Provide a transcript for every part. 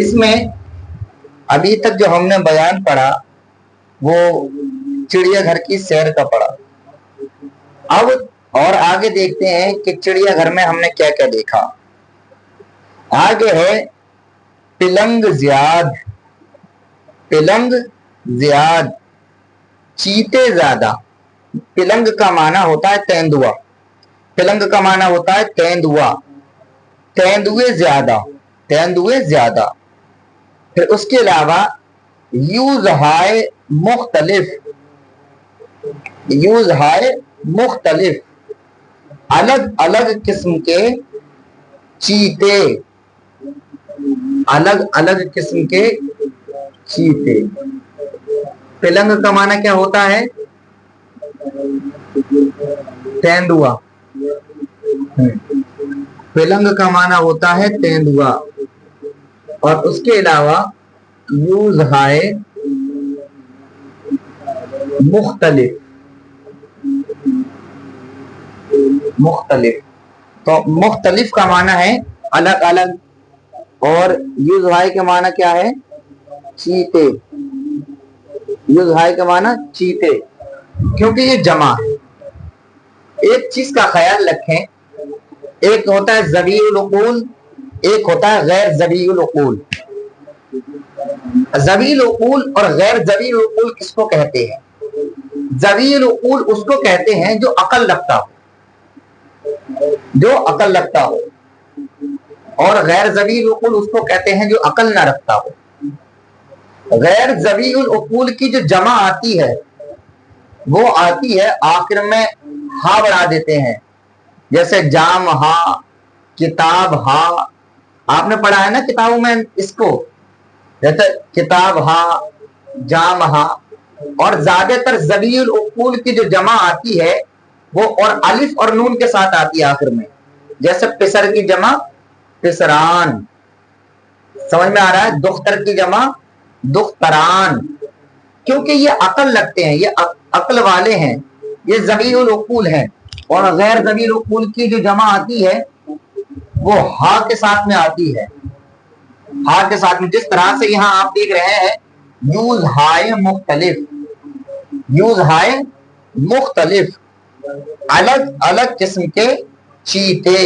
اس میں ابھی تک جو ہم نے بیان پڑھا وہ چڑیا گھر کی سیر کا پڑھا. اب اور آگے دیکھتے ہیں کہ چڑیا گھر میں ہم نے کیا کیا دیکھا. آگے ہے پلنگ زیاد. پلنگ زیاد، چیتے زیادہ. پلنگ کا معنی ہوتا ہے تیندوا. پلنگ کا معنی ہوتا ہے تیندوا. تیندوے زیادہ، تیندوے زیادہ. پھر اس کے علاوہ یوز ہائے مختلف. یوز ہائے مختلف، الگ الگ قسم کے چیتے. الگ الگ قسم کے چیتے. پلنگ کا معنی کیا ہوتا ہے؟ تیندوا. پلنگ کا معنی ہوتا ہے تیندوا. اور اس کے علاوہ یوز ہائے مختلف. مختلف تو مختلف کا معنی ہے الگ الگ، اور یوز ہائے کا معنی کیا ہے؟ چیتے. یوز ہائے کا معنی چیتے، کیونکہ یہ جمع ہے. ایک چیز کا خیال رکھیں، ایک ہوتا ہے ذوی العقول، ایک ہوتا ہے غیر ذوی العقول. ذوی العقول اور غیر ذوی العقول کس کو کہتے ہیں؟ ذوی العقول اس کو کہتے ہیں جو عقل رکھتا ہو، جو عقل رکھتا ہو. اور غیر ذوی العقول اس کو کہتے ہیں جو عقل نہ رکھتا ہو. غیر ذوی العقول کی جو جمع آتی ہے وہ آتی ہے آخر میں ہا بڑھا دیتے ہیں، جیسے جام ہا، کتاب ہا. آپ نے پڑھا ہے نا کتابوں میں اس کو، جیسے کتاب ہا، جام ہا. اور زیادہ تر ذوی العقول کی جو جمع آتی ہے وہ اور الف اور نون کے ساتھ آتی ہے آخر میں، جیسے پسر کی جمع پسران. سمجھ میں آ رہا ہے؟ دختر کی جمع دختران. کیونکہ یہ عقل رکھتے ہیں، یہ عقل والے ہیں، یہ ذوی العقول ہیں. اور غیر ذوی العقول کی جو جمع آتی ہے وہ ہا کے ساتھ میں آتی ہے. ہا کے ساتھ میں، جس طرح سے یہاں آپ دیکھ رہے ہیں یوز ہائے مختلف. یوز ہائے مختلف، الگ الگ قسم کے چیتے.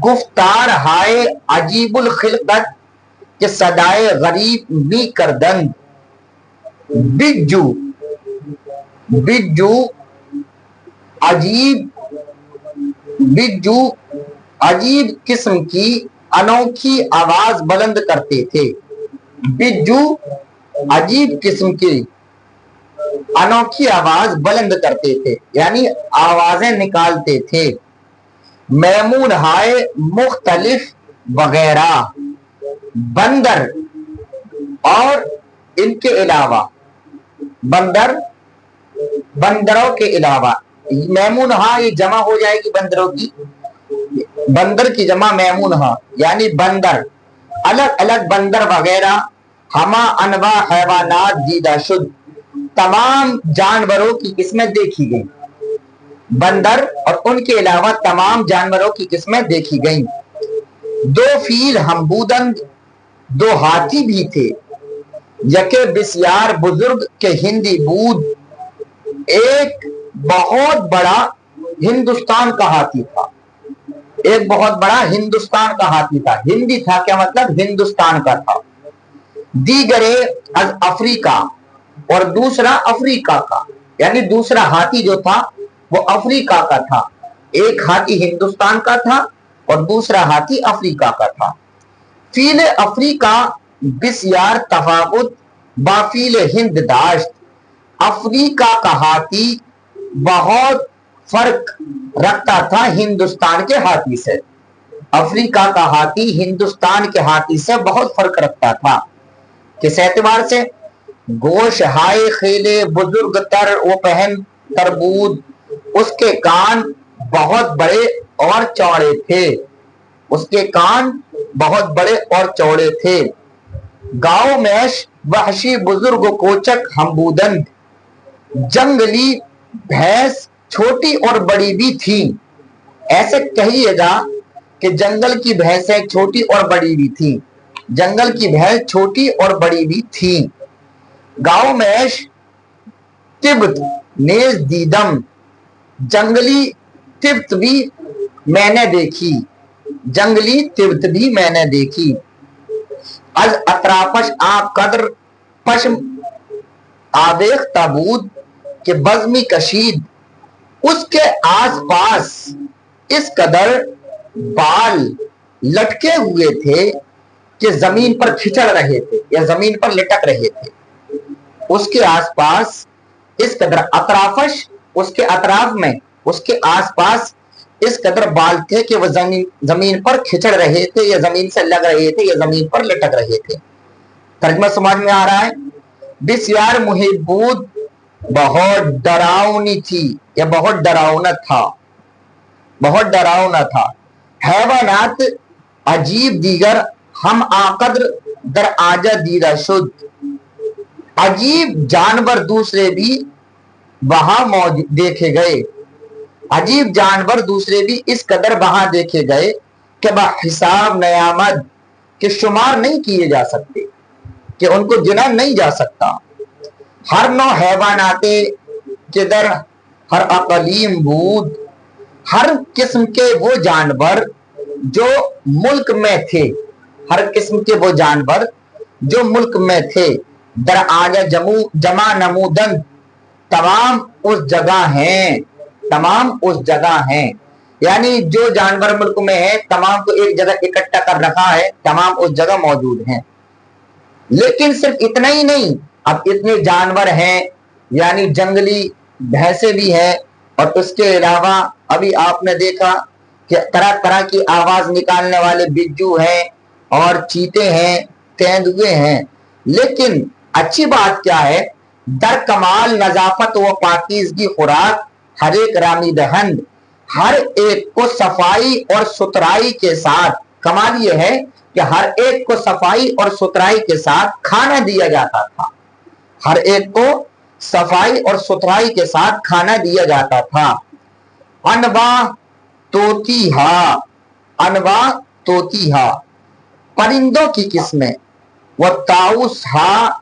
گفتار ہائے عجیب الخلقت کہ صدائے غریب بھی کردن. بجو، بجو عجیب، بجو عجیب قسم کی انوکھی آواز بلند کرتے تھے. بجو عجیب قسم کی انوکھی آواز بلند کرتے تھے، یعنی آوازیں نکالتے تھے. میمون ہائے مختلف وغیرہ. بندر اور ان کے علاوہ، بندر، بندروں کے علاوہ. میمون ہاں یہ جمع ہو جائے گی بندروں کی، بندر کی جمع میمون ہاں یعنی بندر. الگ الگ بندر وغیرہ. ہما انواع حیوانات دیدہ شد، تمام جانوروں کی قسمیں دیکھی گئیں. بندر اور ان کے علاوہ تمام جانوروں کی قسمیں دیکھی گئیں. دو فیل ہمبودند، دو ہاتھی بھی تھے. یکے بسیار بزرگ کے ہندی بود، ایک بہت بڑا ہندوستان کا ہاتھی تھا. ایک بہت بڑا ہندوستان کا ہاتھی تھا. ہندی تھا کیا مطلب؟ ہندوستان کا تھا. دیگرے از افریقہ، اور دوسرا افریقہ کا، یعنی دوسرا ہاتھی جو تھا وہ افریقہ کا تھا. ایک ہاتھی ہندوستان کا تھا اور دوسرا ہاتھی افریقہ کا تھا. فیل افریقہ بسیار تفاوت با فیل ہند داشت. افریقہ کا ہاتھی بہت فرق رکھتا تھا ہندوستان کے ہاتھی سے. افریقہ کا ہاتھی ہندوستان کے ہاتھی سے بہت فرق رکھتا تھا. کس اعتبار سے؟ گوش ہائے خیلے بزرگ تر وہ پہن تربود، اس کے کان بہت بڑے اور چوڑے تھے. اس کے کان بہت بڑے اور چوڑے تھے. گاؤں میش وحشی بزرگ کوچک ہمبودند، جنگلی بھینس چھوٹی اور بڑی بھی تھی. ایسے کہیے گا کہ جنگل کی بھینسیں چھوٹی اور بڑی بھی تھی. जंगल की भैंस छोटी और बड़ी भी थी। गाँव में तिब्त नेज दीदम, जंगली तिब्त भी मैंने देखी, जंगली तिब्त भी मैंने देखी। अज अतरापश आ कदर पश्म आवेख ताबूत के बज़मी कशीद, उसके आसपास इस कदर बाल लटके हुए थे कि जमीन पर खिंचड़ रहे थे या जमीन पर लटक रहे थे। उसके आसपास इस कदर अतराफश, उसके अतराफ में, उसके आसपास इस कदर बाल थे कि वह जमीन पर खिंचड़ रहे थे या जमीन से लग रहे थे या जमीन पर लटक रहे थे। तर्जुमा समझ में आ रहा है? बिस्यार मुहिबूद बहुत डरावनी थी या बहुत डरावना था, बहुत डरावना था। हैवानात अजीब दीगर हम आकद्र दर आजा दीदा शुद्ध, अजीब जानवर दूसरे भी वहां मौजूद देखे गए, अजीब जानवर दूसरे भी इस कदर वहां देखे गए कि हिसाब नयामत के शुमार नहीं किए जा सकते, कि उनको गिना नहीं जा सकता। हर नौ हैवानाते के दर हर अकलीम बूद, हर किस्म के वो जानवर जो मुल्क में थे, हर किस्म के वो जानवर जो मुल्क में थे, दर आजा जमा नमूदन, तमाम उस जगह हैं, तमाम उस जगह हैं। यानी जो जानवर मुल्क में है तमाम को एक जगह इकट्ठा कर रखा है, तमाम उस जगह मौजूद हैं। लेकिन सिर्फ इतना ही नहीं, अब इतने जानवर हैं, यानी जंगली भैंसे भी हैं, और उसके अलावा अभी आपने देखा कि तरह तरह की आवाज निकालने वाले बिज्जू हैं और चीते हैं, तेंदुए हैं। लेकिन अच्छी बात क्या है, दर कमाल नजाफत व पाकीज़गी खुराक हर एक रामी दहन, हर एक को सफाई और सुथराई के साथ, कमाल ये है कि हर एक को सफाई और सुथराई के साथ खाना दिया जाता था, हर एक को सफाई और सुथराई के साथ खाना दिया जाता था। अनवा तोतीहा, अनवा तोतीहा परिंदों की किस्में, व ताउस हा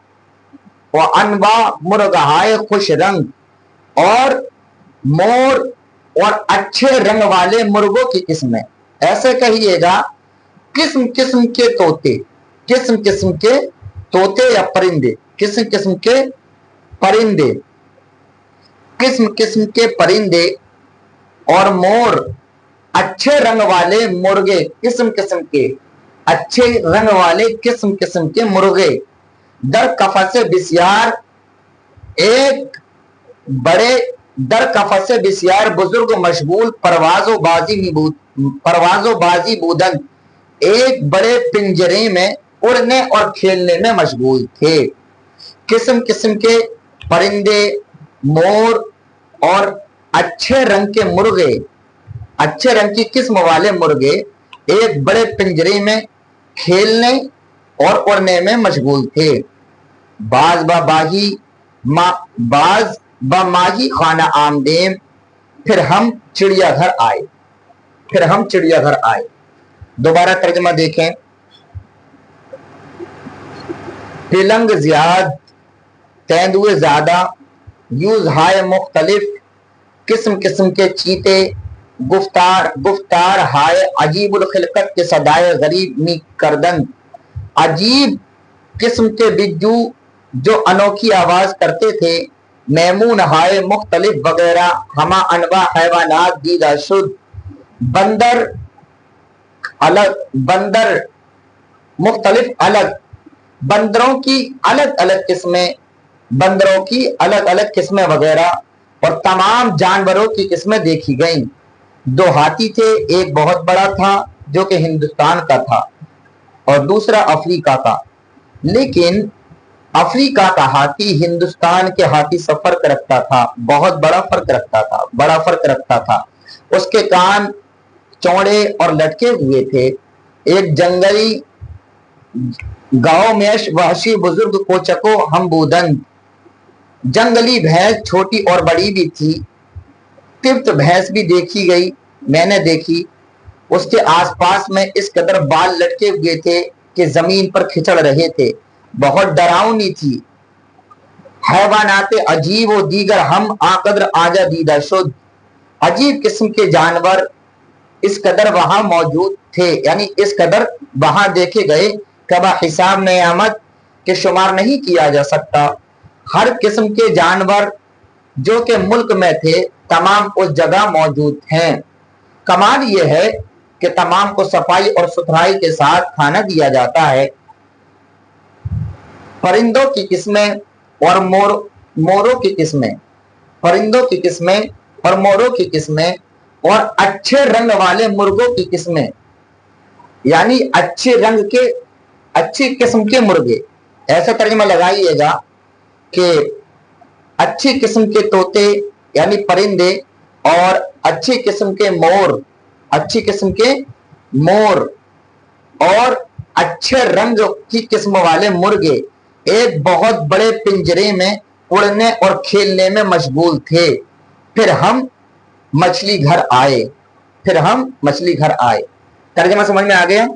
व अनवा मुर्गाए खुश रंग, और मोर और अच्छे रंग वाले मुर्गों की किस्में। ऐसे कहिएगा किस्म किस्म के तोते, किस्म किस्म के तोते या परिंदे, किस्म किस्म के परिंदे, किस्म किस्म के परिंदे और मोर, अच्छे रंग वाले मुर्गे, किस्म किस्म के अच्छे रंग वाले किस्म किस्म के मुर्गे। दर कफसे बिस्यार, एक बड़े दर कफसे बिस्यार बुजुर्ग मशगूल परवाजो बाजी बूदन, एक बड़े पिंजरे में उड़ने और खेलने में मशगूल थे। किस्म किस्म के परिंदे, मोर और अच्छे रंग के मुर्गे, अच्छे रंग की किस्म वाले मुर्गे एक बड़े पिंजरे में खेलने और उड़ने में मशगूल थे। बाज माही खाना आमदेम, फिर हम चिड़ियाघर आए, फिर हम चिड़ियाघर आए। दोबारा तर्जुमा देखें। पिलंग ज्याद, तेंदुए ज्यादा, यूज हाय मुख्तलिफ, किस्म किस्म के चीते, गुफ्तार हाय अजीबुल खिलकत के सदाए गरीब मी करदन, अजीब किस्म के बिज्जू जो अनोखी आवाज करते थे, मैमून हाय मुख्तलिफ वगैरह, हमा अनवा हैवानात दीदा शुद्ध, बंदर अलग, बंदर मुख्तलिफ अलग, बंदरों की अलग अलग किस्में, बंदरों की अलग अलग किस्में वगैरह, और तमाम जानवरों की किस्में देखी गईं। दो हाथी थे, एक बहुत बड़ा था जो कि हिंदुस्तान का था और दूसरा अफ्रीका का। लेकिन अफ्रीका का हाथी हिंदुस्तान के हाथी से फर्क रखता था, बहुत बड़ा फर्क रखता था, बड़ा फर्क रखता था। उसके कान चौड़े और लटके हुए थे। एक जंगली गांव में वहशी बुजुर्ग को चको हम बूदन, जंगली भैंस छोटी और बड़ी भी थी। तिब्त भैंस भी देखी गई, मैंने देखी। उसके आसपास में इस कदर बाल लटके हुए थे के जमीन पर खिचड़ रहे थे, बहुत डरावनी थी। हैवानात अजीब व दीगर हम आकदर आजा दीदा शुद, अजीब किस्म के जानवर इस कदर वहां मौजूद थे, यानी इस कदर वहां देखे गए कबा हिसाब नियामत के शुमार नहीं किया जा सकता। हर किस्म के जानवर जो कि मुल्क में थे तमाम उस जगह मौजूद हैं। कमाल यह है कि तमाम को सफाई और सुथराई के साथ खाना दिया जाता है। परिंदों की किस्में और मोरों की किस्में, परिंदों की किस्में और मोरों की किस्में और अच्छे रंग वाले मुर्गों की किस्में, यानी अच्छे रंग के अच्छी किस्म के मुर्गे। ऐसा तर्जुमा लगाइएगा कि अच्छी किस्म के तोते यानी परिंदे और अच्छी किस्म के मोर, अच्छी किस्म के मोर और अच्छे रंग की किस्म वाले मुर्गे एक बहुत बड़े पिंजरे में उड़ने और खेलने में मशगूल थे। फिर हम मछली घर आए, फिर हम मछली घर आए। तर्जुमा समझ में आ गया?